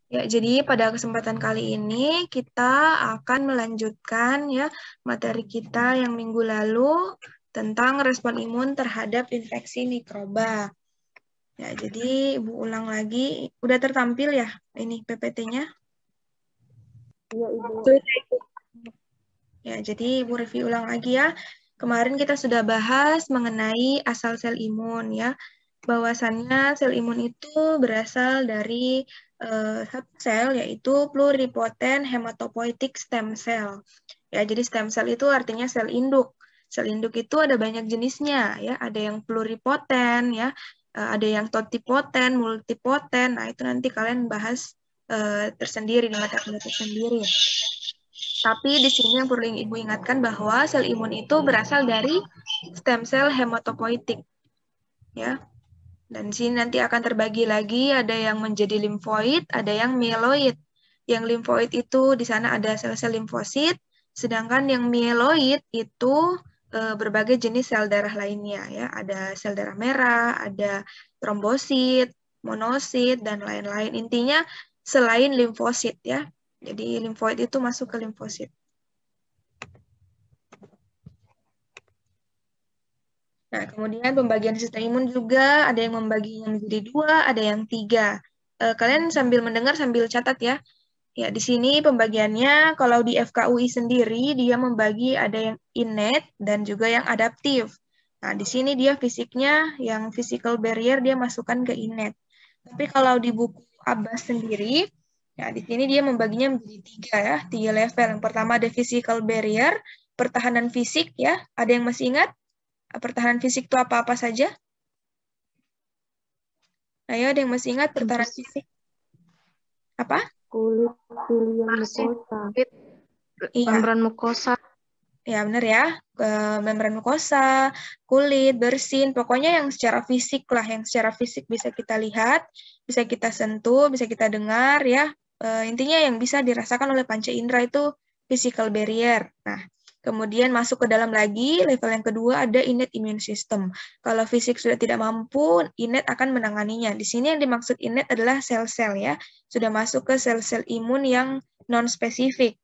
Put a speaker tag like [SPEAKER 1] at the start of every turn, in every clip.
[SPEAKER 1] Ya, jadi pada kesempatan kali ini kita akan melanjutkan ya materi kita yang minggu lalu tentang respon imun terhadap infeksi mikroba. Ya, jadi Ibu ulang lagi, udah tertampil ya ini PPT-nya?
[SPEAKER 2] Iya, Ibu.
[SPEAKER 1] Ya, jadi Ibu review ulang lagi ya. Kemarin kita sudah bahas mengenai asal sel imun ya. Bahwasannya sel imun itu berasal dari satu sel yaitu pluripotent hematopoietic stem cell. Ya, jadi stem cell itu artinya sel induk. Sel induk itu ada banyak jenisnya ya, ada yang pluripotent ya, ada yang totipotent, multipotent. Nah, itu nanti kalian bahas tersendiri di mata-mata tersendiri. Tapi di sini yang perlu Ibu ingatkan bahwa sel imun itu berasal dari stem cell hematopoietik ya. Dan di sini nanti akan terbagi lagi, ada yang menjadi limfoid, ada yang mieloid. Yang limfoid itu di sana ada sel-sel limfosit, sedangkan yang mieloid itu berbagai jenis sel darah lainnya ya. Ada sel darah merah, ada trombosit, monosit dan lain-lain. Intinya selain limfosit ya. Jadi limfoid itu masuk ke limfosit. Nah, kemudian pembagian sistem imun juga ada yang membaginya menjadi 2, ada yang 3. Kalian sambil mendengar sambil catat ya. Ya, di sini pembagiannya kalau di FKUI sendiri dia membagi ada yang innate dan juga yang adaptif. Nah, di sini dia fisiknya yang physical barrier dia masukkan ke innate. Tapi kalau di buku Abbas sendiri, ya di sini dia membaginya menjadi 3 ya, 3 level. Yang pertama ada physical barrier, pertahanan fisik ya. Ada yang masih ingat? Pertahanan fisik itu apa-apa saja? Ayo, ada yang masih ingat pertahanan fisik? Apa?
[SPEAKER 2] Kulit, pilihan mukosa,
[SPEAKER 1] Iya,
[SPEAKER 2] membran mukosa.
[SPEAKER 1] ya benar ya. Membran mukosa, kulit, bersin, pokoknya yang secara fisik lah, yang secara fisik bisa kita lihat, bisa kita sentuh, bisa kita dengar ya. Intinya yang bisa dirasakan oleh panca indera itu physical barrier. Nah, kemudian masuk ke dalam lagi, level yang kedua ada innate immune system. Kalau fisik sudah tidak mampu, innate akan menanganinya. Di sini yang dimaksud innate adalah sel-sel ya. Sudah masuk ke sel-sel imun yang non-spesifik.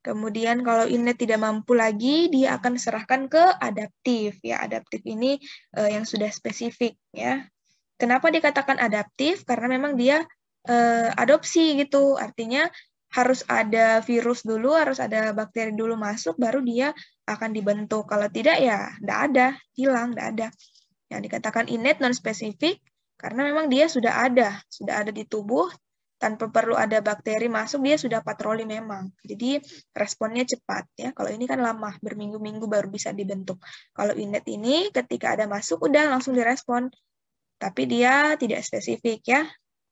[SPEAKER 1] Kemudian kalau innate tidak mampu lagi, dia akan serahkan ke adaptif. Ya, adaptif ini yang sudah spesifik ya. Kenapa dikatakan adaptif? Karena memang dia adopsi gitu. Artinya harus ada virus dulu, harus ada bakteri dulu masuk, baru dia akan dibentuk. Kalau tidak ya tidak ada, hilang, tidak ada. Yang dikatakan innate non-spesifik karena memang dia sudah ada di tubuh, tanpa perlu ada bakteri masuk, dia sudah patroli memang. Jadi responnya cepat ya. Kalau ini kan lama, berminggu-minggu baru bisa dibentuk. Kalau innate ini ketika ada masuk udah langsung direspon. Tapi dia tidak spesifik ya.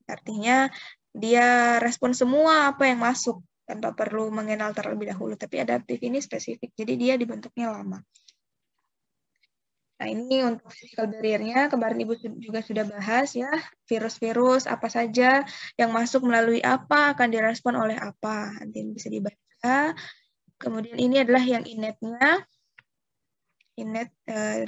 [SPEAKER 1] Artinya dia respon semua apa yang masuk tanpa perlu mengenal terlebih dahulu. Tapi adaptif ini spesifik. Jadi dia dibentuknya lama. Nah, ini untuk physical barrier-nya, kemarin Ibu juga sudah bahas ya, virus-virus apa saja yang masuk melalui apa, akan direspon oleh apa. Nanti bisa dibaca. Kemudian ini adalah yang innate-nya. Innate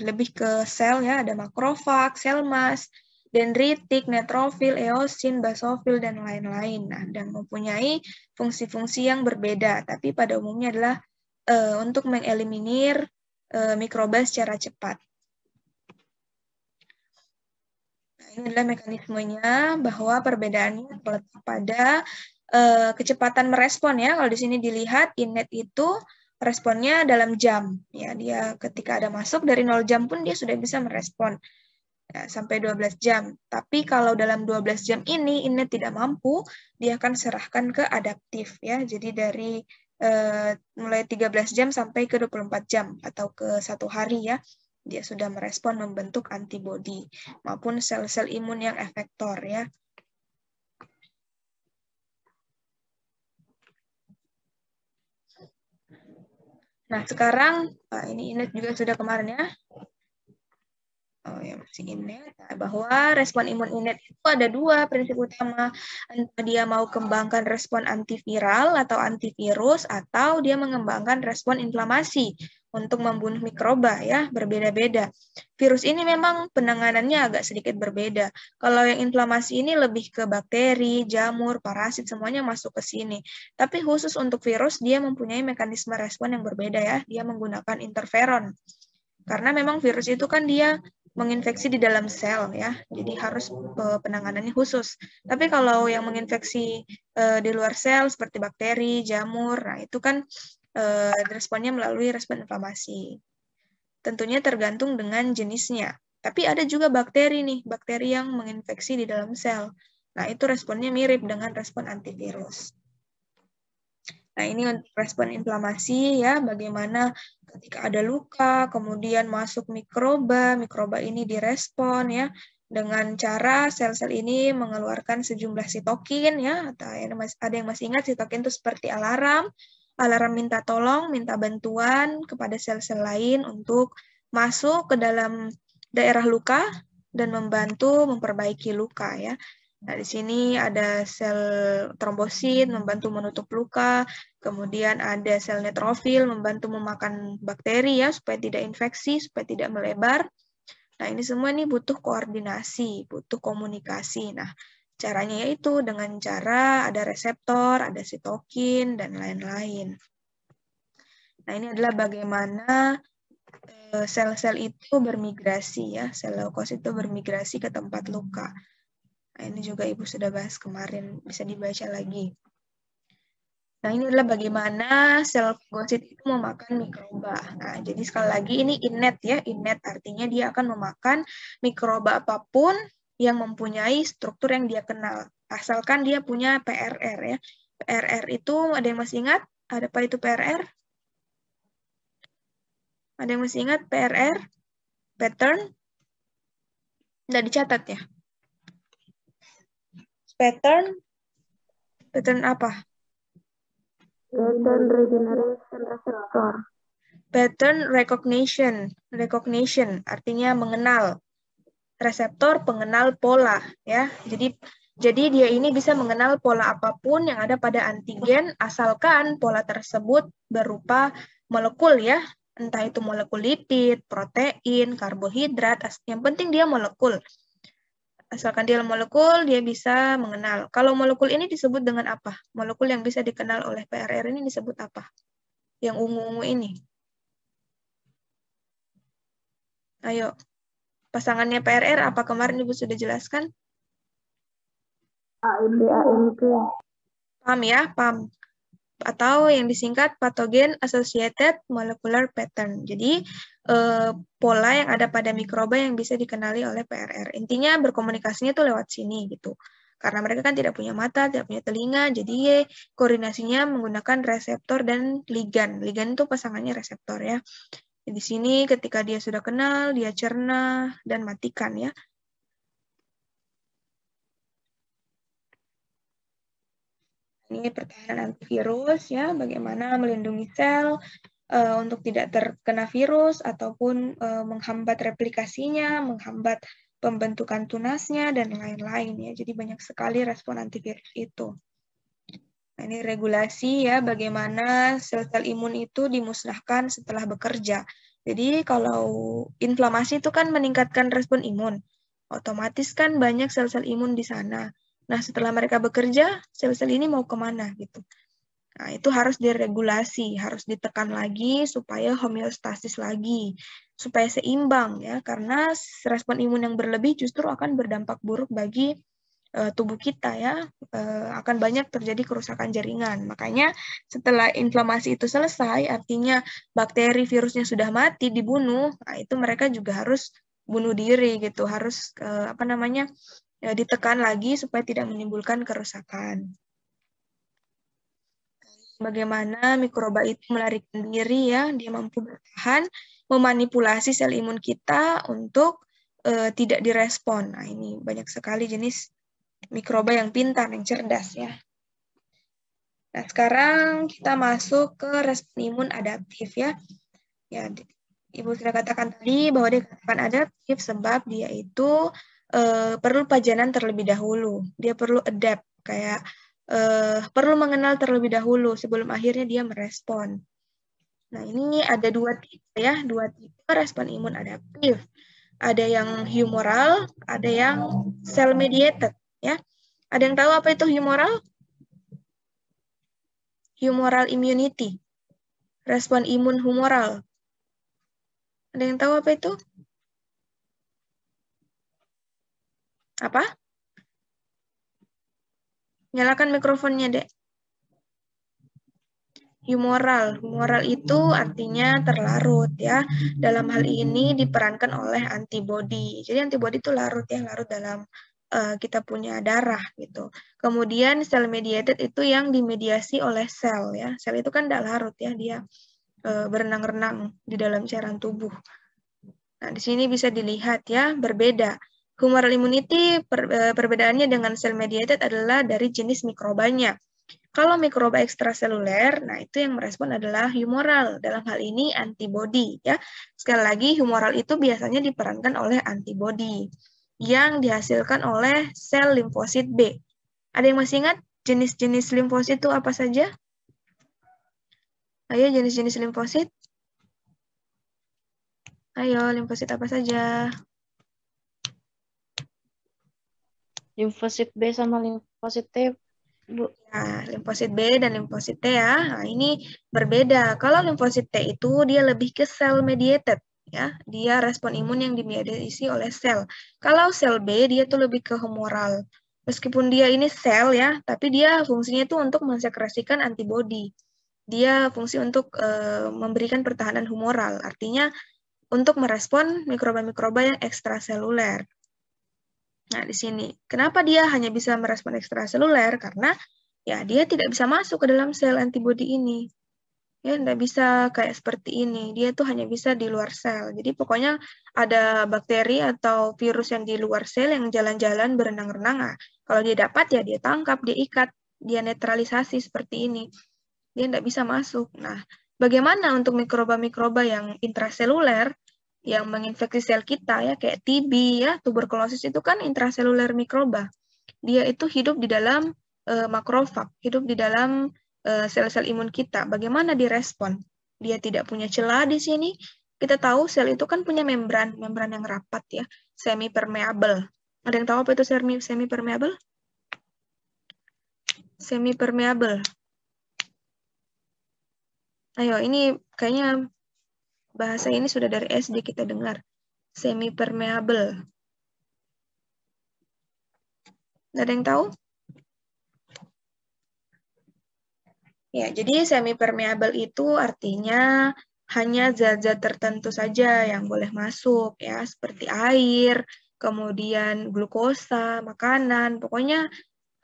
[SPEAKER 1] lebih ke sel ya, ada makrofag, sel mas, dendritik, neutrofil, eosin, basofil, dan lain-lain. Nah, dan mempunyai fungsi-fungsi yang berbeda, tapi pada umumnya adalah untuk mengeliminir mikroba secara cepat. Ini adalah mekanismenya bahwa perbedaannya terletak pada kecepatan merespon ya. Kalau di sini dilihat innate itu responnya dalam jam ya. Dia ketika ada masuk dari 0 jam pun dia sudah bisa merespon ya, sampai 12 jam. Tapi kalau dalam 12 jam ini innate tidak mampu, dia akan serahkan ke adaptif ya. Jadi dari mulai 13 jam sampai ke 24 jam atau ke 1 hari ya. Dia sudah merespon membentuk antibodi maupun sel-sel imun yang efektor ya. Nah, sekarang ini innate juga sudah kemarin ya. Oh ya, masih innate. Nah, bahwa respon imun innate itu ada dua prinsip utama. Entah dia mau kembangkan respon antiviral atau antivirus, atau dia mengembangkan respon inflamasi untuk membunuh mikroba ya, berbeda-beda. Virus ini memang penanganannya agak sedikit berbeda. Kalau yang inflamasi ini lebih ke bakteri, jamur, parasit, semuanya masuk ke sini. Tapi khusus untuk virus, dia mempunyai mekanisme respon yang berbeda ya. Dia menggunakan interferon. Karena memang virus itu kan dia menginfeksi di dalam sel ya, jadi harus penanganannya khusus. Tapi kalau yang menginfeksi di luar sel seperti bakteri, jamur, nah itu kan responnya melalui respon inflamasi. Tentunya tergantung dengan jenisnya. Tapi ada juga bakteri nih, bakteri yang menginfeksi di dalam sel. Nah itu responnya mirip dengan respon antivirus. Nah, ini untuk respon inflamasi ya, bagaimana ketika ada luka, kemudian masuk mikroba, mikroba ini direspon ya, dengan cara sel-sel ini mengeluarkan sejumlah sitokin ya, atau ada yang masih ingat sitokin itu seperti alarm minta tolong, minta bantuan kepada sel-sel lain untuk masuk ke dalam daerah luka dan membantu memperbaiki luka ya. Nah, di sini ada sel trombosit membantu menutup luka, kemudian ada sel neutrofil membantu memakan bakteri ya supaya tidak infeksi, supaya tidak melebar. Nah, ini semua nih butuh koordinasi, butuh komunikasi. Nah, caranya yaitu dengan cara ada reseptor, ada sitokin, dan lain-lain. Nah, ini adalah bagaimana sel-sel itu bermigrasi ya, sel leukosit itu bermigrasi ke tempat luka. Nah, ini juga Ibu sudah bahas kemarin, bisa dibaca lagi. Nah, ini adalah bagaimana sel fagosit itu memakan mikroba. Nah, jadi sekali lagi ini innate ya, innate artinya dia akan memakan mikroba apapun yang mempunyai struktur yang dia kenal. Asalkan dia punya PRR ya. PRR itu ada yang masih ingat? Ada apa itu PRR? Ada yang masih ingat PRR? Pattern? Tidak dicatat ya? Pattern apa?
[SPEAKER 2] Pattern regeneration receptor.
[SPEAKER 1] Pattern recognition artinya mengenal. Reseptor pengenal pola ya. Jadi dia ini bisa mengenal pola apapun yang ada pada antigen asalkan pola tersebut berupa molekul ya. Entah itu molekul lipid, protein, karbohidrat, yang penting dia molekul. Asalkan dia molekul, dia bisa mengenal. Kalau molekul ini disebut dengan apa? Molekul yang bisa dikenal oleh PRR ini disebut apa? Yang ungu-ungu ini. Ayo, pasangannya PRR apa kemarin Ibu sudah jelaskan?
[SPEAKER 2] PAMK.
[SPEAKER 1] PAM ya, PAM. Atau yang disingkat Pathogen Associated Molecular Pattern. Jadi, pola yang ada pada mikroba yang bisa dikenali oleh PRR. Intinya berkomunikasinya tuh lewat sini gitu. Karena mereka kan tidak punya mata, tidak punya telinga, jadi koordinasinya menggunakan reseptor dan ligan. Ligan itu pasangannya reseptor ya. Di sini ketika dia sudah kenal, dia cerna dan matikan ya. Ini pertahanan antivirus ya, bagaimana melindungi sel untuk tidak terkena virus ataupun menghambat replikasinya, menghambat pembentukan tunasnya dan lain-lain ya. Jadi banyak sekali respon antivirus itu. Nah, ini regulasi ya, bagaimana sel-sel imun itu dimusnahkan setelah bekerja. Jadi kalau inflamasi itu kan meningkatkan respon imun, otomatis kan banyak sel-sel imun di sana. Nah, setelah mereka bekerja, sel-sel ini mau kemana gitu. Nah, itu harus diregulasi, harus ditekan lagi supaya homeostasis lagi, supaya seimbang ya, karena respon imun yang berlebih justru akan berdampak buruk bagi tubuh kita ya, akan banyak terjadi kerusakan jaringan. Makanya setelah inflamasi itu selesai, artinya bakteri virusnya sudah mati, dibunuh, nah itu mereka juga harus bunuh diri gitu, harus ditekan lagi supaya tidak menimbulkan kerusakan. Bagaimana mikroba itu melarikan diri ya, dia mampu bertahan, memanipulasi sel imun kita untuk tidak direspon. Nah ini banyak sekali jenis mikroba yang pintar, yang cerdas ya. Nah sekarang kita masuk ke respon imun adaptif ya. Ya Ibu sudah katakan tadi bahwa dia katakan adaptif sebab dia itu perlu pajanan terlebih dahulu. Dia perlu adapt, kayak perlu mengenal terlebih dahulu sebelum akhirnya dia merespon. Nah, ini ada dua tipe ya, dua tipe respon imun adaptif. Ada yang humoral, ada yang cell mediated ya. Ada yang tahu apa itu humoral? Humoral immunity. Respon imun humoral. Ada yang tahu apa itu? Apa? Nyalakan mikrofonnya, Dek. Humoral. Humoral itu artinya terlarut ya. Dalam hal ini diperankan oleh antibodi. Jadi antibodi itu larut ya, larut dalam kita punya darah gitu. Kemudian cell mediated itu yang dimediasi oleh sel ya. Sel itu kan tidak larut ya, dia berenang-renang di dalam cairan tubuh. Nah, di sini bisa dilihat ya, berbeda. Humoral immunity perbedaannya dengan cell mediated adalah dari jenis mikrobanya. Kalau mikroba ekstraseluler, nah itu yang merespon adalah humoral. Dalam hal ini antibodi ya. Sekali lagi humoral itu biasanya diperankan oleh antibodi yang dihasilkan oleh sel limfosit B. Ada yang masih ingat jenis-jenis limfosit itu apa saja? Ayo jenis-jenis limfosit. Ayo limfosit apa saja?
[SPEAKER 3] Limfosit B sama limfosit T, Bu.
[SPEAKER 1] Nah, limfosit B dan limfosit T ya. Nah, ini berbeda. Kalau limfosit T itu dia lebih ke cell mediated ya. Dia respon imun yang dimediasi oleh sel. Kalau sel B dia tuh lebih ke humoral. Meskipun dia ini sel ya, tapi dia fungsinya itu untuk mensekresikan antibodi. Dia fungsi untuk memberikan pertahanan humoral. Artinya untuk merespon mikroba-mikroba yang ekstraseluler. Nah, di sini. Kenapa dia hanya bisa merespon ekstraseluler? Karena ya dia tidak bisa masuk ke dalam sel antibodi ini. Ya, tidak bisa kayak seperti ini. Dia tuh hanya bisa di luar sel. Jadi pokoknya ada bakteri atau virus yang di luar sel yang jalan-jalan berenang-renang. Nah, kalau dia dapat ya dia tangkap, dia ikat, dia netralisasi seperti ini. Dia tidak bisa masuk. Nah, bagaimana untuk mikroba-mikroba yang intraseluler yang menginfeksi sel kita ya kayak TB ya, tuberkulosis itu kan intraseluler mikroba. Dia itu hidup di dalam makrofag, hidup di dalam sel-sel imun kita. Bagaimana direspon? Dia tidak punya celah di sini. Kita tahu sel itu kan punya membran yang rapat ya, semi permeable. Ada yang tahu apa itu semi permeable? Semi permeable. Ayo, ini kayaknya bahasa ini sudah dari SD kita dengar. Semi permeable. Ada yang tahu? Ya, jadi semi permeable itu artinya hanya zat-zat tertentu saja yang boleh masuk ya, seperti air, kemudian glukosa, makanan, pokoknya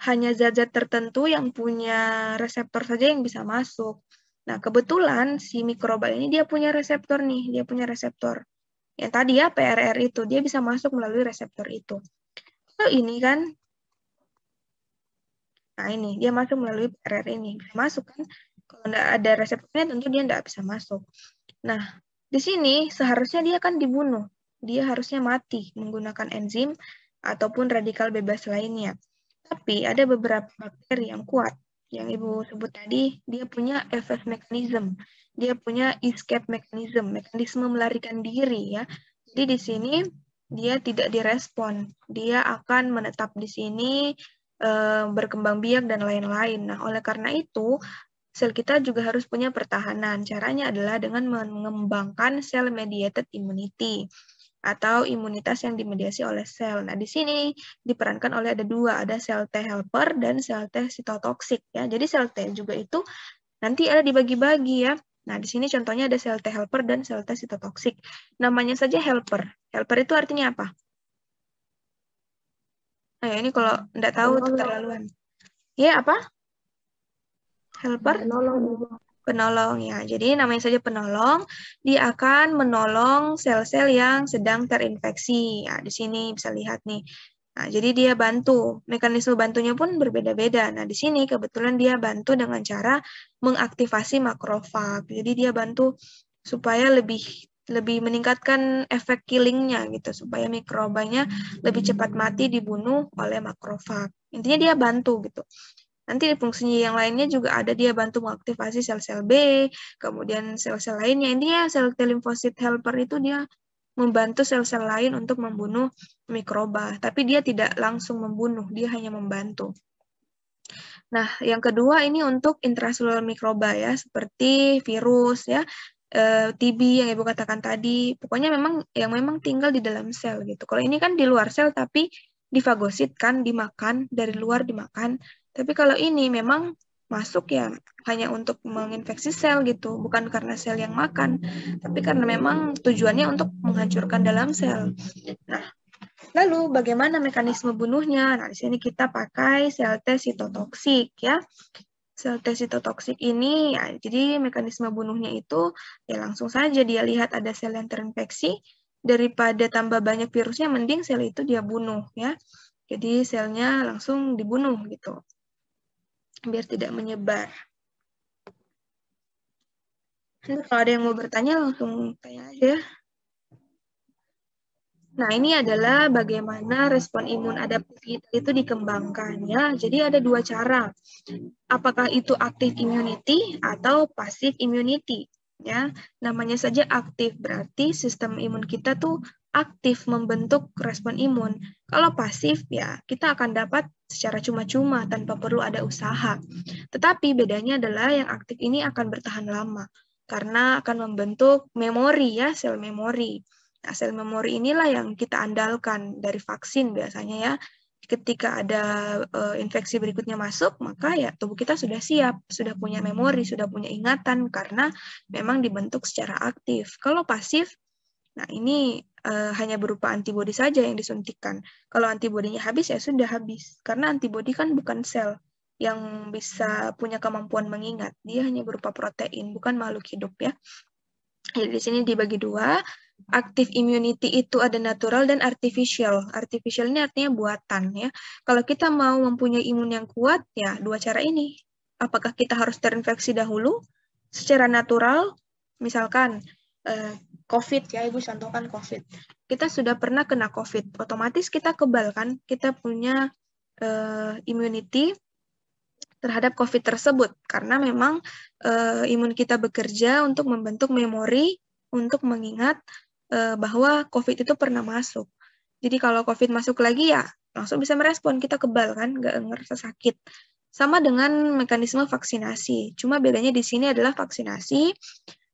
[SPEAKER 1] hanya zat-zat tertentu yang punya reseptor saja yang bisa masuk. Nah, kebetulan si mikroba ini dia punya reseptor nih, dia punya reseptor. Yang tadi ya PRR itu, dia bisa masuk melalui reseptor itu. Kalau ini kan, nah ini, dia masuk melalui PRR ini. Bisa masuk kan? Kalau nggak ada reseptornya, tentu dia nggak bisa masuk. Nah, di sini seharusnya dia kan dibunuh. Dia harusnya mati menggunakan enzim ataupun radikal bebas lainnya. Tapi ada beberapa bakteri yang kuat. Yang Ibu sebut tadi, dia punya effect mechanism. Dia punya escape mechanism, mekanisme melarikan diri ya. Jadi di sini dia tidak direspon. Dia akan menetap di sini, berkembang biak dan lain-lain. Nah, oleh karena itu, sel kita juga harus punya pertahanan. Caranya adalah dengan mengembangkan cell-mediated immunity atau imunitas yang dimediasi oleh sel. Nah, di sini diperankan oleh ada dua, ada sel T helper dan sel T sitotoksik ya. Jadi sel T juga itu nanti ada dibagi-bagi ya. Nah, di sini contohnya ada sel T helper dan sel T sitotoksik. Namanya saja helper. Helper itu artinya apa? Nah, ini kalau enggak tahu itu terlaluan. Ya, apa? Helper? Penolong ya. Jadi namanya saja penolong, dia akan menolong sel-sel yang sedang terinfeksi. Ya, di sini bisa lihat nih. Nah, jadi dia bantu. Mekanisme bantunya pun berbeda-beda. Nah, di sini kebetulan dia bantu dengan cara mengaktifasi makrofag. Jadi dia bantu supaya lebih lebih meningkatkan efek killingnya gitu, supaya mikrobanya lebih cepat mati dibunuh oleh makrofag. Intinya dia bantu gitu. Nanti fungsinya yang lainnya juga ada, dia bantu mengaktifasi sel-sel B, kemudian sel-sel lainnya. Intinya sel T-limfosit helper itu dia membantu sel-sel lain untuk membunuh mikroba, tapi dia tidak langsung membunuh, dia hanya membantu. Nah, yang kedua ini untuk intraseluler mikroba ya, seperti virus ya, TB yang Ibu katakan tadi. Pokoknya memang tinggal di dalam sel gitu. Kalau ini kan di luar sel tapi difagosit kan, dimakan, dari luar dimakan. Tapi kalau ini memang masuk ya hanya untuk menginfeksi sel gitu, bukan karena sel yang makan, tapi karena memang tujuannya untuk menghancurkan dalam sel. Nah, lalu bagaimana mekanisme bunuhnya? Nah, di sini kita pakai sel T sitotoksik ya. Sel T sitotoksik ini ya, jadi mekanisme bunuhnya itu ya langsung saja dia lihat ada sel yang terinfeksi, daripada tambah banyak virusnya mending sel itu dia bunuh ya. Jadi selnya langsung dibunuh gitu. Biar tidak menyebar. Nanti kalau ada yang mau bertanya langsung tanya aja. Nah, ini adalah bagaimana respon imun adaptif itu dikembangkan ya. Jadi ada dua cara. Apakah itu active immunity atau passive immunity ya. Namanya saja aktif, berarti sistem imun kita tuh aktif membentuk respon imun. Kalau pasif ya kita akan dapat secara cuma-cuma tanpa perlu ada usaha. Tetapi bedanya adalah yang aktif ini akan bertahan lama karena akan membentuk memori ya, sel memori. Nah, sel memori inilah yang kita andalkan dari vaksin biasanya ya. Ketika ada infeksi berikutnya masuk, maka ya tubuh kita sudah siap, sudah punya memori, sudah punya ingatan karena memang dibentuk secara aktif. Kalau pasif, nah ini hanya berupa antibodi saja yang disuntikan. Kalau antibodinya habis ya sudah habis, karena antibodi kan bukan sel yang bisa punya kemampuan mengingat, dia hanya berupa protein, bukan makhluk hidup ya. Jadi di sini dibagi dua. Active immunity itu ada natural dan artificial. Artificial ini artinya buatan ya. Kalau kita mau mempunyai imun yang kuat ya dua cara ini. Apakah kita harus terinfeksi dahulu secara natural? Misalkan COVID ya, Ibu contohkan COVID. Kita sudah pernah kena COVID, otomatis kita kebal kan? Kita punya immunity terhadap COVID tersebut karena memang imun kita bekerja untuk membentuk memori untuk mengingat bahwa COVID itu pernah masuk. Jadi kalau COVID masuk lagi ya langsung bisa merespon, kita kebal kan, nggak ngerasa sakit. Sama dengan mekanisme vaksinasi, cuma bedanya di sini adalah vaksinasi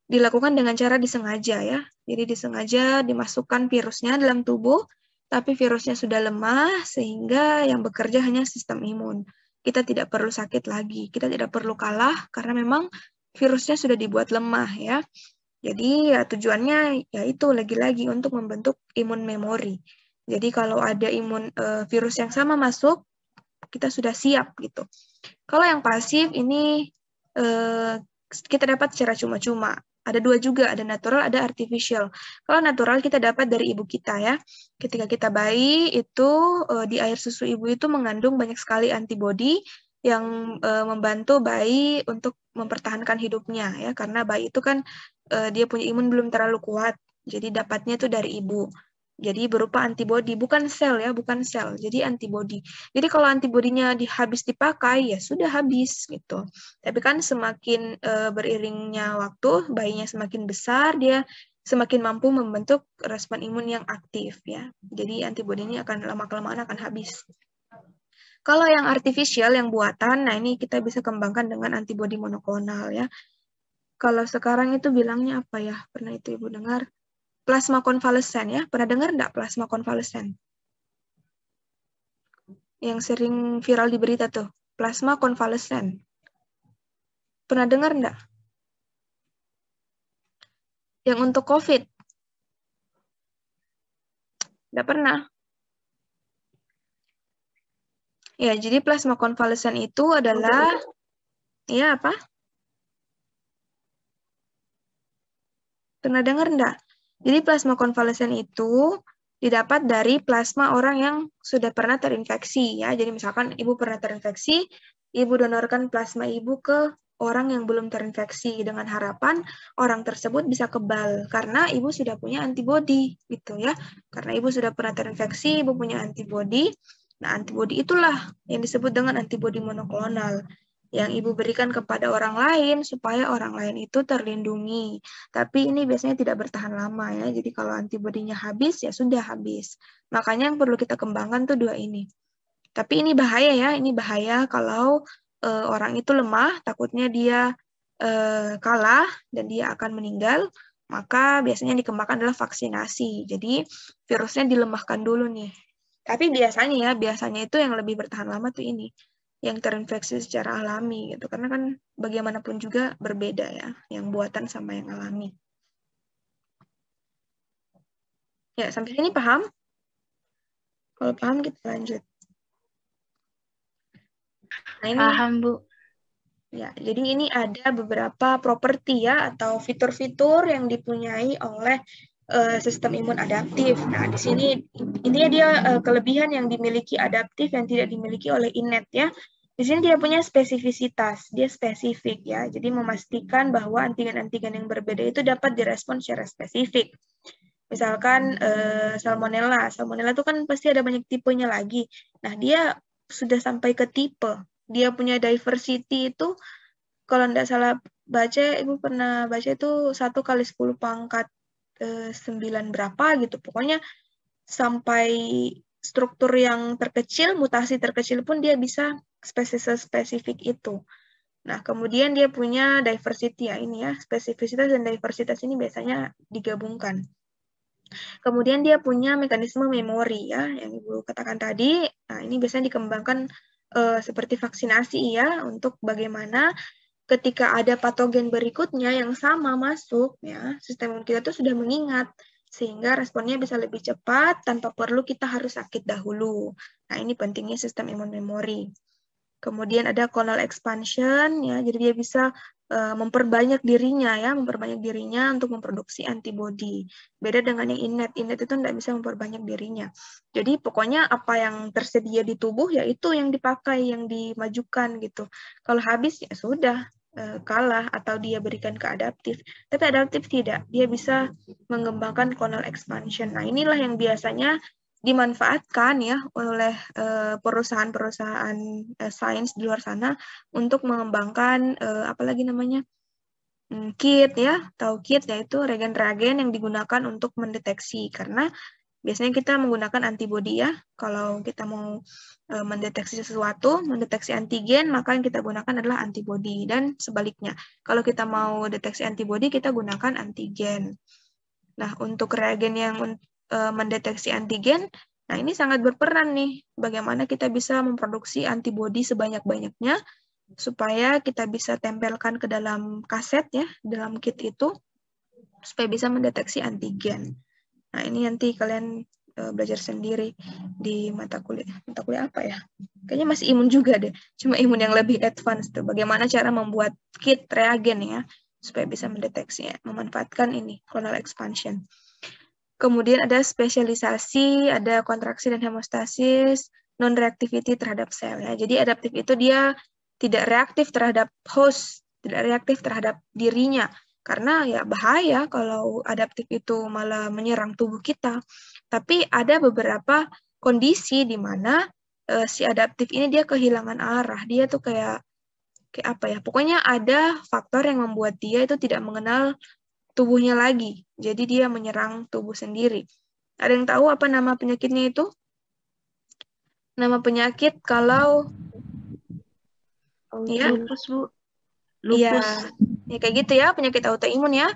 [SPEAKER 1] dilakukan dengan cara disengaja ya. Jadi disengaja dimasukkan virusnya dalam tubuh, tapi virusnya sudah lemah sehingga yang bekerja hanya sistem imun. Kita tidak perlu sakit lagi, kita tidak perlu kalah karena memang virusnya sudah dibuat lemah ya. Jadi ya tujuannya yaitu lagi-lagi untuk membentuk imun memori. Jadi kalau ada virus yang sama masuk, kita sudah siap gitu. Kalau yang pasif ini kita dapat secara cuma-cuma. Ada dua juga, ada natural, ada artificial. Kalau natural kita dapat dari ibu kita ya. Ketika kita bayi itu di air susu ibu itu mengandung banyak sekali antibodi yang membantu bayi untuk mempertahankan hidupnya ya, karena bayi itu kan dia punya imun belum terlalu kuat. Jadi dapatnya itu dari ibu. Jadi berupa antibodi, bukan sel ya, bukan sel. Jadi antibodi. Jadi kalau antibodinya habis dipakai ya sudah habis gitu. Tapi kan semakin beriringnya waktu, bayinya semakin besar, dia semakin mampu membentuk respon imun yang aktif ya. Jadi antibodinya akan lama-kelamaan akan habis. Kalau yang artificial, yang buatan, nah ini kita bisa kembangkan dengan antibodi monoklonal ya. Kalau sekarang itu bilangnya apa ya? Pernah itu Ibu dengar? Plasma konvalesen ya. Pernah dengar enggak plasma konvalesen? Yang sering viral di berita tuh. Plasma konvalesen. Pernah dengar enggak? Yang untuk COVID? Enggak pernah. Ya, jadi plasma konvalesen itu adalah, ya apa? Pernah dengar enggak? Jadi plasma konvalesen itu didapat dari plasma orang yang sudah pernah terinfeksi ya. Jadi misalkan ibu pernah terinfeksi, ibu donorkan plasma ibu ke orang yang belum terinfeksi dengan harapan orang tersebut bisa kebal karena ibu sudah punya antibodi gitu ya. Karena ibu sudah pernah terinfeksi, ibu punya antibodi. Nah, antibodi itulah yang disebut dengan antibodi monoklonal yang ibu berikan kepada orang lain supaya orang lain itu terlindungi. Tapi ini biasanya tidak bertahan lama ya. Jadi kalau antibodinya habis ya sudah habis. Makanya yang perlu kita kembangkan tuh dua ini. Tapi ini bahaya ya, ini bahaya kalau orang itu lemah, takutnya dia kalah dan dia akan meninggal, maka biasanya dikembangkan adalah vaksinasi. Jadi virusnya dilemahkan dulu nih. Tapi biasanya itu yang lebih bertahan lama tuh ini, yang terinfeksi secara alami gitu. Karena kan bagaimanapun juga berbeda ya, yang buatan sama yang alami. Ya, sampai sini paham? Kalau paham kita lanjut. Nah, ini
[SPEAKER 3] Paham, Bu.
[SPEAKER 1] ya, jadi ini ada beberapa properti ya atau fitur-fitur yang dipunyai oleh sistem imun adaptif. Nah, di sini intinya dia kelebihan yang dimiliki adaptif yang tidak dimiliki oleh innate ya. Di sini dia punya spesifisitas, dia spesifik ya. Jadi memastikan bahwa antigen-antigen yang berbeda itu dapat direspon secara spesifik. Misalkan salmonella itu kan pasti ada banyak tipenya lagi. Nah, dia sudah sampai ke tipe. Dia punya diversity itu, kalau tidak salah baca, Ibu pernah baca itu 1 kali 10 pangkat 9 berapa gitu. Pokoknya sampai struktur yang terkecil, mutasi terkecil pun dia bisa spesifik itu. Nah, kemudian dia punya diversity ya, ini ya, spesifisitas dan diversitas ini biasanya digabungkan. Kemudian dia punya mekanisme memori ya, yang Ibu katakan tadi. Nah, ini biasanya dikembangkan seperti vaksinasi ya, untuk bagaimana ketika ada patogen berikutnya yang sama masuk ya, sistem imun kita tuh sudah mengingat sehingga responnya bisa lebih cepat tanpa perlu kita harus sakit dahulu. Nah, ini pentingnya sistem imun memori. Kemudian ada clonal expansion ya, jadi dia bisa memperbanyak dirinya untuk memproduksi antibodi. Beda dengan yang innate itu tidak bisa memperbanyak dirinya. Jadi pokoknya apa yang tersedia di tubuh ya itu yang dipakai, yang dimajukan gitu. Kalau habis ya sudah kalah atau dia berikan ke adaptif. Tapi adaptif tidak, dia bisa mengembangkan clonal expansion. Nah, inilah yang biasanya dimanfaatkan ya oleh perusahaan-perusahaan sains di luar sana untuk mengembangkan kit ya, yaitu reagen-reagen yang digunakan untuk mendeteksi, karena biasanya kita menggunakan antibodi ya kalau kita mau mendeteksi sesuatu, mendeteksi antigen, maka yang kita gunakan adalah antibodi, dan sebaliknya kalau kita mau deteksi antibodi kita gunakan antigen. Nah, untuk reagen yang mendeteksi antigen, nah ini sangat berperan nih, bagaimana kita bisa memproduksi antibodi sebanyak-banyaknya, supaya kita bisa tempelkan ke dalam kaset ya, dalam kit itu, supaya bisa mendeteksi antigen. Nah, ini nanti kalian belajar sendiri di mata kuliah apa ya? Kayaknya masih imun juga deh, cuma imun yang lebih advance tuh, bagaimana cara membuat kit reagen ya, supaya bisa mendeteksi ya, memanfaatkan ini, clonal expansion. Kemudian ada spesialisasi, ada kontraksi dan hemostasis, non-reactivity terhadap sel ya. Jadi adaptif itu dia tidak reaktif terhadap host, tidak reaktif terhadap dirinya. Karena ya bahaya kalau adaptif itu malah menyerang tubuh kita. Tapi ada beberapa kondisi di mana si adaptif ini dia kehilangan arah. Dia tuh kayak apa ya? Pokoknya ada faktor yang membuat dia itu tidak mengenal tubuhnya lagi. Jadi dia menyerang tubuh sendiri. Ada yang tahu apa nama penyakitnya itu? Nama penyakit kalau ya,
[SPEAKER 3] Lupus, Bu.
[SPEAKER 1] iya,
[SPEAKER 3] Lupus.
[SPEAKER 1] ya kayak gitu ya, penyakit autoimun ya.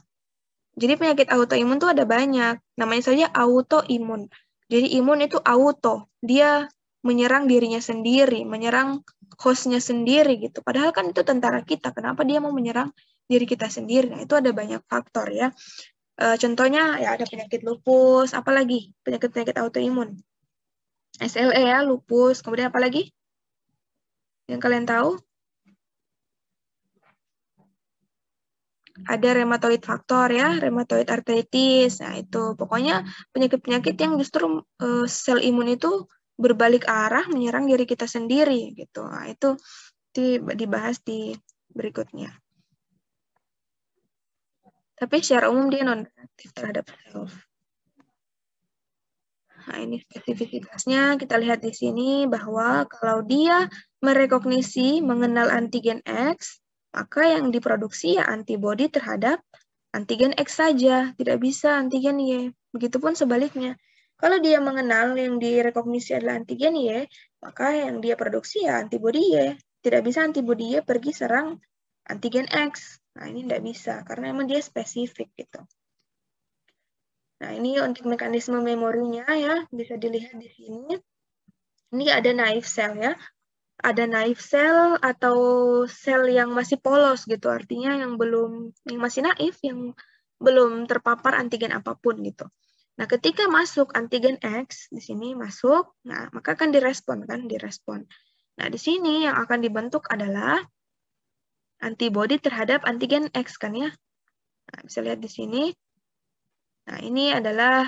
[SPEAKER 1] Jadi penyakit autoimun tuh ada banyak. Namanya saja autoimun. Jadi imun itu auto. Dia menyerang dirinya sendiri, menyerang hostnya sendiri gitu. Padahal kan itu tentara kita. Kenapa dia mau menyerang diri kita sendiri? Nah, itu ada banyak faktor ya. Contohnya ya ada penyakit lupus, apalagi penyakit-penyakit autoimun. SLE ya, lupus. Kemudian apa lagi? Yang kalian tahu? Ada rheumatoid faktor ya, rheumatoid arthritis. Nah, itu pokoknya penyakit-penyakit yang justru sel imun itu berbalik arah menyerang diri kita sendiri gitu. Nah, itu dibahas di berikutnya. Tapi secara umum dia non-reaktif terhadap self. Nah, ini spesifikasinya. Kita lihat di sini bahwa kalau dia merekognisi mengenal antigen X, maka yang diproduksi ya antibodi terhadap antigen X saja, tidak bisa antigen Y. Begitupun sebaliknya. Kalau dia mengenal yang direkognisi adalah antigen Y, maka yang dia produksi ya antibodi Y. Tidak bisa antibodi Y pergi serang antigen X. Nah, ini tidak bisa, karena emang dia spesifik gitu. Nah, ini untuk mekanisme memorinya ya, bisa dilihat di sini. Ini ada naive cell ya. Ada naive cell atau sel yang masih polos gitu, artinya yang masih naif, yang belum terpapar antigen apapun gitu. Nah, ketika masuk antigen X, di sini masuk, nah maka akan direspon kan, direspon. Nah, di sini yang akan dibentuk adalah antibodi terhadap antigen X kan ya. Nah, bisa lihat di sini. Nah, ini adalah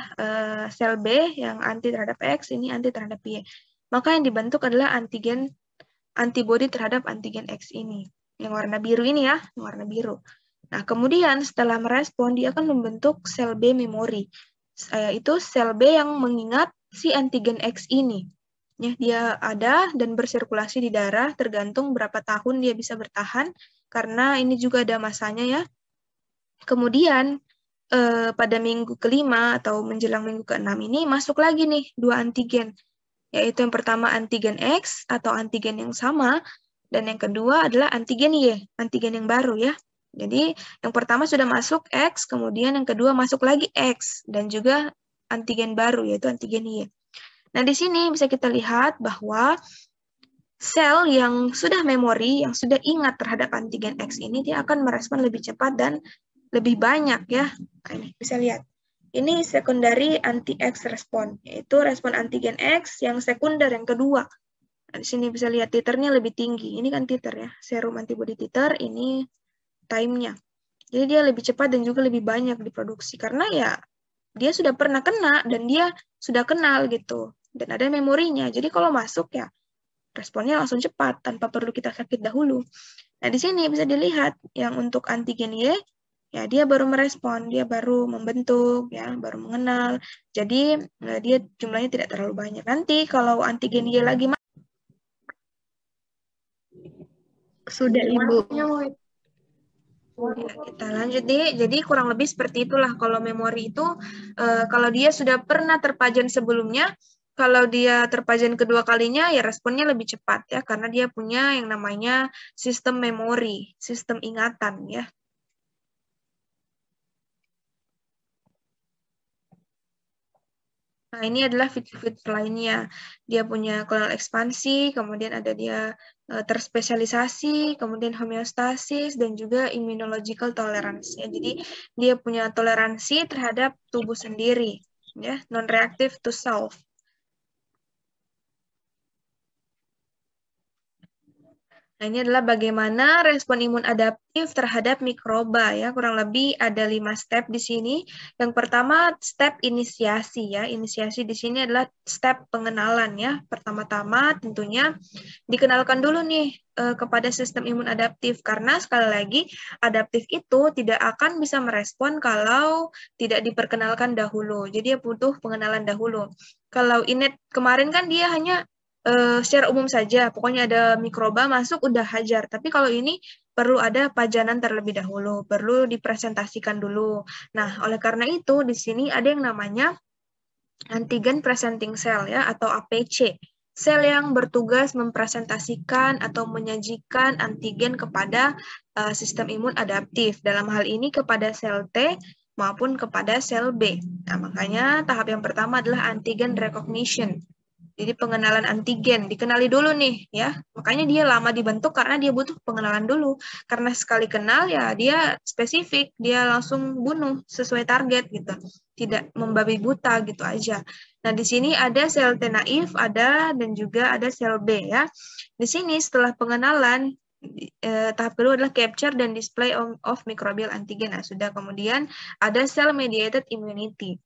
[SPEAKER 1] sel B yang anti terhadap X, ini anti terhadap Y. Maka yang dibentuk adalah antibodi terhadap antigen X ini. Yang warna biru ini ya, yang warna biru. Nah, kemudian setelah merespon, dia akan membentuk sel B memori. Itu sel B yang mengingat si antigen X ini. Ya, dia ada dan bersirkulasi di darah, tergantung berapa tahun dia bisa bertahan, karena ini juga ada masanya ya. Kemudian, pada minggu kelima atau menjelang minggu keenam ini, masuk lagi nih 2 antigen, yaitu yang pertama antigen X atau antigen yang sama, dan yang kedua adalah antigen Y, antigen yang baru ya. Jadi yang pertama sudah masuk X, kemudian yang kedua masuk lagi X, dan juga antigen baru yaitu antigen Y. Nah, di sini bisa kita lihat bahwa sel yang sudah memori, yang sudah ingat terhadap antigen X ini, dia akan merespon lebih cepat dan lebih banyak ya. Nah, ini bisa lihat. Ini secondary anti-X respon, yaitu respon antigen X yang sekunder, yang kedua. Nah, di sini bisa lihat titernya lebih tinggi. Ini kan titer ya, serum antibody titer, ini time-nya. Jadi dia lebih cepat dan juga lebih banyak diproduksi. Karena ya, dia sudah pernah kena dan dia sudah kenal gitu. Dan ada memorinya. Jadi kalau masuk ya, responnya langsung cepat, tanpa perlu kita sakit dahulu. Nah, di sini bisa dilihat yang untuk antigen Y, ya dia baru merespon, dia baru membentuk, ya baru mengenal. Jadi dia jumlahnya tidak terlalu banyak. Nanti kalau antigen Y lagi sudah Ibu. Ya, kita lanjut nih. Jadi kurang lebih seperti itulah kalau memori itu, kalau dia sudah pernah terpajan sebelumnya, kalau dia terpajan kedua kalinya ya responnya lebih cepat ya, karena dia punya yang namanya sistem memori, sistem ingatan ya. Nah, ini adalah fitur-fitur lainnya. Dia punya klonal ekspansi, kemudian ada dia terspesialisasi, kemudian homeostasis, dan juga immunological tolerance. Ya. Jadi, dia punya toleransi terhadap tubuh sendiri, ya, non-reactive to self. Nah, ini adalah bagaimana respon imun adaptif terhadap mikroba ya. Kurang lebih ada 5 step di sini. Yang pertama step inisiasi ya. Inisiasi di sini adalah step pengenalan ya. Pertama-tama tentunya dikenalkan dulu nih kepada sistem imun adaptif, karena sekali lagi adaptif itu tidak akan bisa merespon kalau tidak diperkenalkan dahulu. Jadi dia butuh pengenalan dahulu. Kalau innate kemarin kan dia hanya secara umum saja, pokoknya ada mikroba masuk udah hajar. Tapi kalau ini perlu ada pajanan terlebih dahulu, perlu dipresentasikan dulu. Nah, oleh karena itu di sini ada yang namanya antigen presenting cell ya, atau APC. Sel yang bertugas mempresentasikan atau menyajikan antigen kepada sistem imun adaptif. Dalam hal ini kepada sel T maupun kepada sel B. Nah, makanya tahap yang pertama adalah antigen recognition. Jadi pengenalan antigen, dikenali dulu nih ya. Makanya dia lama dibentuk karena dia butuh pengenalan dulu. Karena sekali kenal ya dia spesifik, dia langsung bunuh sesuai target gitu. Tidak membabi buta gitu aja. Nah, di sini ada sel T naif, ada dan juga ada sel B ya. Di sini setelah pengenalan tahap kedua adalah capture dan display of microbial antigen. Nah, sudah kemudian ada cell mediated immunity.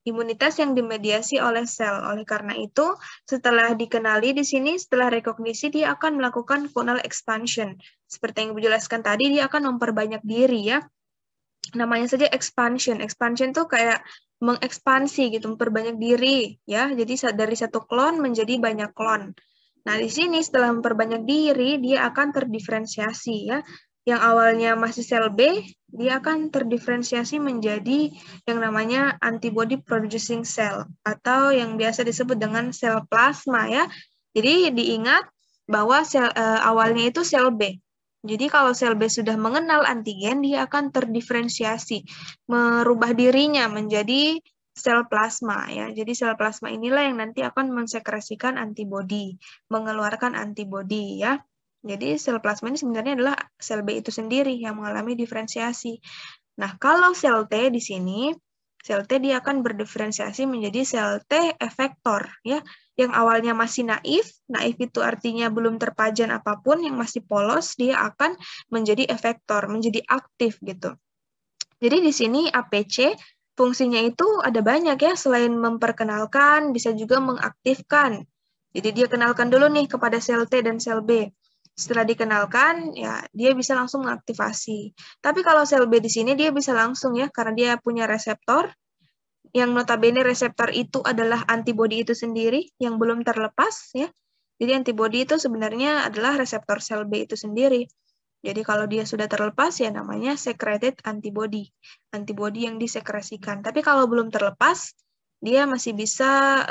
[SPEAKER 1] Imunitas yang dimediasi oleh sel. Oleh karena itu, setelah dikenali di sini, setelah rekognisi, dia akan melakukan clonal expansion. Seperti yang Ibu jelaskan tadi, dia akan memperbanyak diri ya. Namanya saja expansion. Expansion tuh kayak mengekspansi gitu, memperbanyak diri ya. Jadi dari satu klon menjadi banyak klon. Nah, di sini setelah memperbanyak diri, dia akan terdiferensiasi ya. Yang awalnya masih sel B, dia akan terdiferensiasi menjadi yang namanya antibody producing cell atau yang biasa disebut dengan sel plasma ya. Jadi diingat bahwa awalnya itu sel B. Jadi kalau sel B sudah mengenal antigen, dia akan terdiferensiasi, merubah dirinya menjadi sel plasma ya. Jadi sel plasma inilah yang nanti akan mensekresikan antibodi, mengeluarkan antibodi ya. Jadi sel plasma ini sebenarnya adalah sel B itu sendiri yang mengalami diferensiasi. Nah, kalau sel T di sini, sel T dia akan berdiferensiasi menjadi sel T efektor ya, yang awalnya masih naif. Naif itu artinya belum terpajan apapun, yang masih polos, dia akan menjadi efektor, menjadi aktif gitu. Jadi di sini APC fungsinya itu ada banyak ya, selain memperkenalkan, bisa juga mengaktifkan. Jadi dia kenalkan dulu nih kepada sel T dan sel B. Setelah dikenalkan, ya dia bisa langsung mengaktifasi. Tapi kalau sel B di sini dia bisa langsung ya, karena dia punya reseptor, yang notabene reseptor itu adalah antibodi itu sendiri yang belum terlepas ya. Jadi antibodi itu sebenarnya adalah reseptor sel B itu sendiri. Jadi kalau dia sudah terlepas ya namanya secreted antibody. Antibodi yang disekresikan. Tapi kalau belum terlepas, dia masih bisa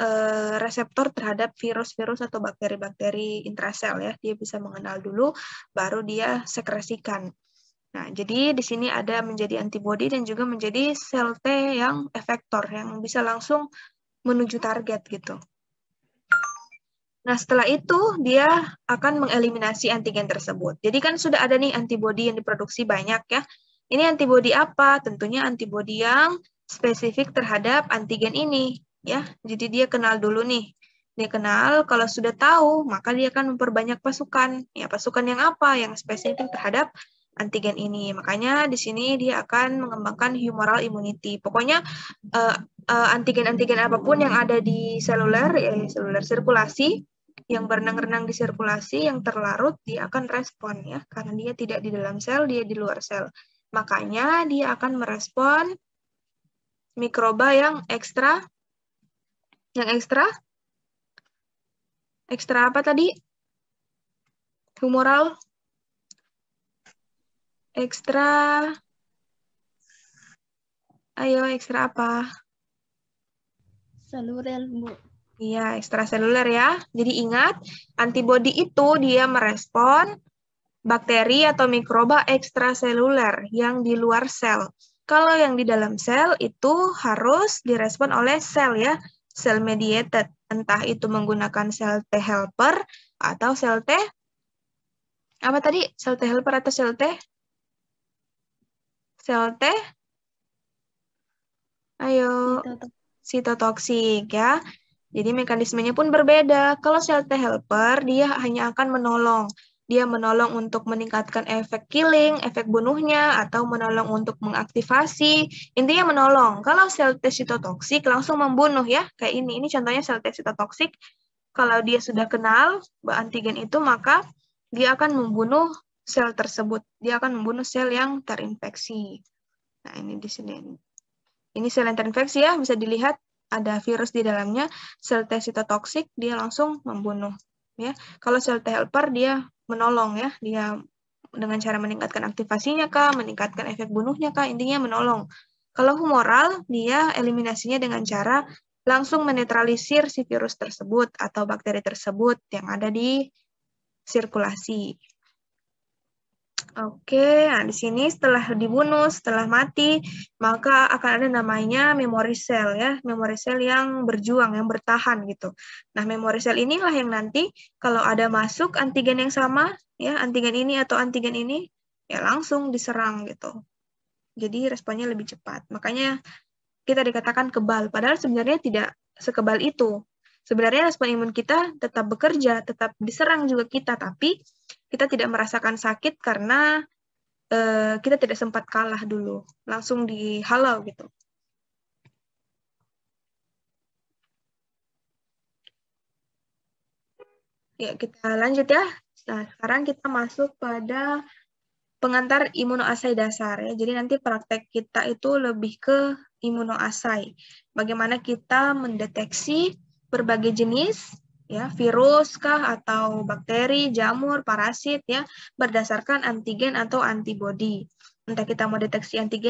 [SPEAKER 1] reseptor terhadap virus-virus atau bakteri-bakteri intrasel ya. Dia bisa mengenal dulu, baru dia sekresikan. Nah, jadi di sini ada menjadi antibodi dan juga menjadi sel T yang efektor, yang bisa langsung menuju target gitu. Nah, setelah itu dia akan mengeliminasi antigen tersebut. Jadi kan sudah ada nih antibodi yang diproduksi banyak ya. Ini antibodi apa? Tentunya antibodi yang spesifik terhadap antigen ini ya. Jadi dia kenal dulu nih. Dia kenal, kalau sudah tahu, maka dia akan memperbanyak pasukan. Ya, pasukan yang apa? Yang spesifik terhadap antigen ini. Makanya di sini dia akan mengembangkan humoral immunity. Pokoknya antigen-antigen apapun yang ada di seluler, ya, seluler sirkulasi, yang berenang-renang di sirkulasi, yang terlarut, dia akan respon ya, karena dia tidak di dalam sel, dia di luar sel. Makanya dia akan merespon mikroba yang ekstra apa tadi? Humoral, ekstra, ayo ekstra apa?
[SPEAKER 3] Seluler, Bu.
[SPEAKER 1] Iya, ekstraseluler ya. Jadi ingat, antibodi itu dia merespon bakteri atau mikroba ekstraseluler yang di luar sel. Kalau yang di dalam sel itu harus direspon oleh sel ya, sel mediated. Entah itu menggunakan sel T helper atau sel T, apa tadi? Sel T helper atau sel T? Sel T? Ayo, sitotoksik ya. Jadi mekanismenya pun berbeda. Kalau sel T helper, dia hanya akan menolong. Dia menolong untuk meningkatkan efek killing, efek bunuhnya, atau menolong untuk mengaktifasi. Intinya menolong. Kalau sel T sitotoksik, langsung membunuh ya. Kayak ini. Ini contohnya sel T sitotoksik. Kalau dia sudah kenal antigen itu, maka dia akan membunuh sel tersebut. Dia akan membunuh sel yang terinfeksi. Nah, ini di sini. Ini sel yang terinfeksi ya, bisa dilihat ada virus di dalamnya. Sel T sitotoksik dia langsung membunuh ya. Kalau sel T helper dia menolong ya, dia dengan cara meningkatkan aktivasinya kah, meningkatkan efek bunuhnya kah, intinya menolong. Kalau humoral dia eliminasinya dengan cara langsung menetralisir si virus tersebut atau bakteri tersebut yang ada di sirkulasi. Oke, nah di sini setelah dibunuh, setelah mati, maka akan ada namanya memory cell ya, memory cell yang berjuang, yang bertahan gitu. Nah, memory cell inilah yang nanti kalau ada masuk antigen yang sama, ya antigen ini atau antigen ini, ya langsung diserang gitu. Jadi responnya lebih cepat. Makanya kita dikatakan kebal, padahal sebenarnya tidak sekebal itu. Sebenarnya respon imun kita tetap bekerja, tetap diserang juga kita, tapi kita tidak merasakan sakit karena kita tidak sempat kalah dulu, langsung dihalau gitu. Ya, kita lanjut ya. Nah, sekarang kita masuk pada pengantar imunoasai dasar ya. Jadi nanti praktek kita itu lebih ke imunoasai. Bagaimana kita mendeteksi berbagai jenis ya, virus kah atau bakteri, jamur, parasit ya, berdasarkan antigen atau antibodi. Entah kita mau deteksi antigen